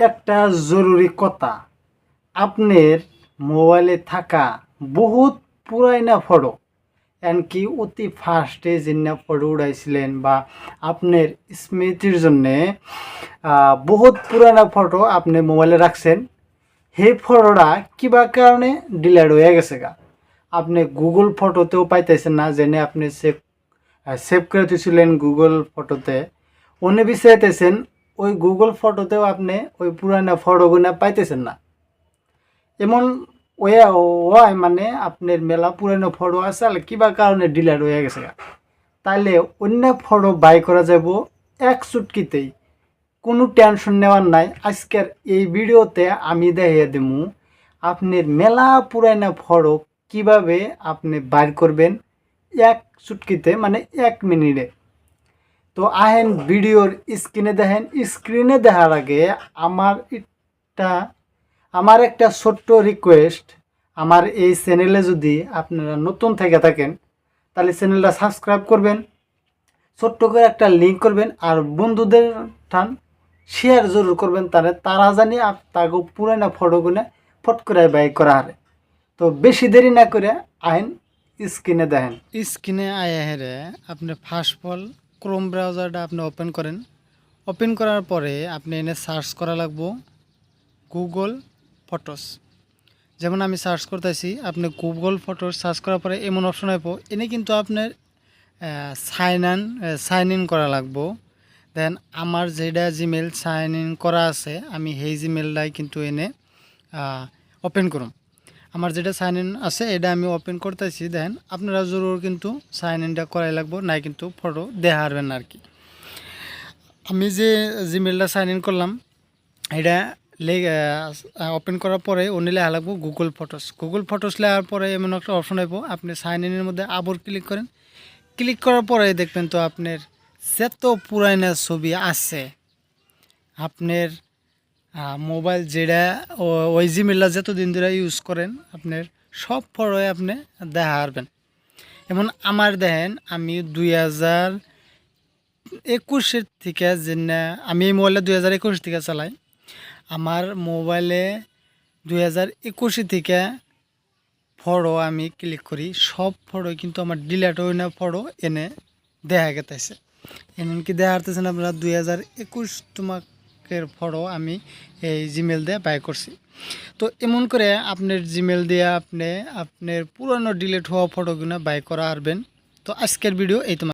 একটা জরুরি কথা, আপনার মোবাইলে থাকা বহুত পুরাইনা ফটো এমনকি অতি ফার্স্টে যেনা ফটো উঠাইছিলেন বা আপনার স্মৃতির জন্যে বহুত পুরানা ফটো আপনি মোবাইলে রাখছেন, সেই ফটোটা কিবা কারণে ডিলেট হয়ে গেছে গা। আপনি গুগল ফটোতেও পাইতেছেন না, যেনে আপনি সেভ করে দিয়েছিলেন গুগল ফটোতে, অন্য বিচারতেছেন ওই গুগল ফটোতেও আপনি ওই পুরানা ফটোগুলো পাইতেছেন না। এমন ওয়াই মানে আপনার মেলা পুরানো ফটো আছে আর কিবা কারণে ডিলেট হয়ে গেছে। তাইলে অন্য ফটো বাই করা যাব এক চুটকিতেই, কোনো টেনশন নেওয়ার নাই। আজকের এই ভিডিওতে আমি দেখিয়ে দেবো আপনার মেলা পুরানা ফটো কিভাবে আপনি বাইর করবেন এক চুটকিতে, মানে 1 মিনিটে। তো আহেন ভিডিওর স্ক্রিনে দেখেন। স্ক্রিনে দেখার আগে আমার একটা ছোট্ট রিকোয়েস্ট, আমার এই চ্যানেলে যদি আপনারা নতুন থেকে থাকেন তাহলে চ্যানেলটা সাবস্ক্রাইব করবেন, ছোট্ট করে একটা লিঙ্ক করবেন, আর বন্ধুদের ঠান শেয়ার জরুর করবেন, তারা জানি তাকে পুরানা ফটোগুলো ফট করে বাই করা হারে। তো বেশি দেরি না করে আইন স্ক্রিনে দেখেন। স্ক্রিনে আয়া হেরে আপনি ফার্স্ট অফ অল ক্রোম ব্রাউজারটা আপনি ওপেন করেন। ওপেন করার পরে আপনি এনে সার্চ করা লাগবো গুগল ফটোস। যেমন আমি সার্চ করতেছি, আপনি গুগল ফটোস সার্চ করার পরে এমন অপশন আইব, এনে কিন্তু আপনার সাইন ইন করা লাগবো। দেন আমার যেটা জিমেল সাইন ইন করা আছে আমি সেই জিমেলটাই কিন্তু এনে ওপেন করুন। আমার যেটা সাইন ইন আছে এটা আমি ওপেন করতেছি। দেন আপনারা জরুর কিন্তু সাইন ইনটা করাই লাগবো, নাই কিন্তু ফটো দেখা হারবেন না আর কি। আমি যে জিমেলটা সাইন ইন করলাম এটা ওপেন করার পরে ওনে লেখা লাগবো গুগল ফটোস। গুগল ফটোস লেখার পরে এমন একটা অপশন আইব, আপনি সাইন ইনের মধ্যে আবার ক্লিক করেন। ক্লিক করার পরে দেখবেন তো আপনার যত পুরানা ছবি আছে আপনার মোবাইল যেটা ওই জিমেলটা যতদিন ধরে ইউজ করেন আপনার সব ফটোই আপনি দেখা পারবেন। যেমন আমার দেখেন আমি 2021 থেকে আমি এই মোবাইলটা 2021 থেকে চালাই। আমার মোবাইলে 2021 থেকে ফটো আমি ক্লিক করি, সব ফটো কিন্তু আমার ডিলেট হয় না, ফটো এনে দেখা গেতেছে। এমনকি দেখা হারতেছেন আপনারা 2021 তোমাকের ফটো আমি এই জিমেল দিয়ে বাই করছি। তো এমন করে আপনার জিমেল দিয়ে আপনি আপনার পুরনো ডিলেট হওয়া ফটোগুলো বাই করা পারবেন। তো আজকের ভিডিও এই তোমার।